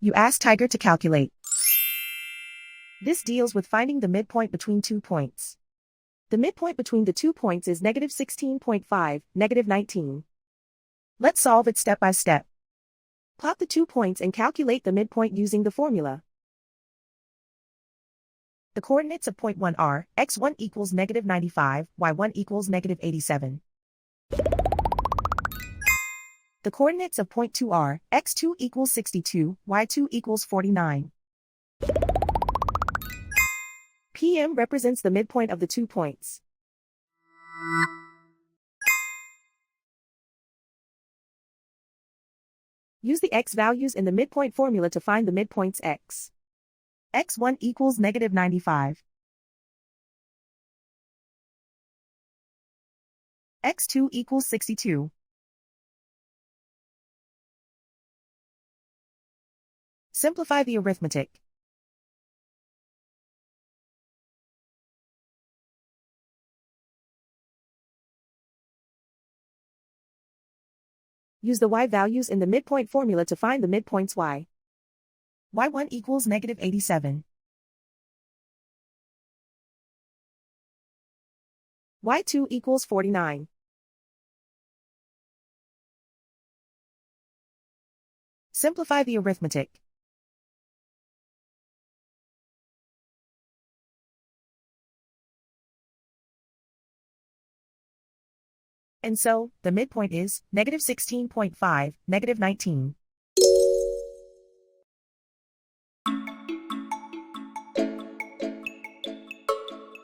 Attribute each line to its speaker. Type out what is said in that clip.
Speaker 1: You ask Tiger to calculate. This deals with finding the midpoint between 2 points. The midpoint between the 2 points is negative 16.5, negative 19. Let's solve it step by step. Plot the 2 points and calculate the midpoint using the formula. The coordinates of point 1 are, x1 equals negative 95, y1 equals negative 87. The coordinates of point 2 are, x2 equals 62, y2 equals 49. PM represents the midpoint of the 2 points. Use the x values in the midpoint formula to find the midpoints x. x1 equals negative 95. x2 equals 62. Simplify the arithmetic. Use the y values in the midpoint formula to find the midpoints y. y1 equals negative 87. y2 equals 49. Simplify the arithmetic. And so, the midpoint is negative 16.5, negative 19.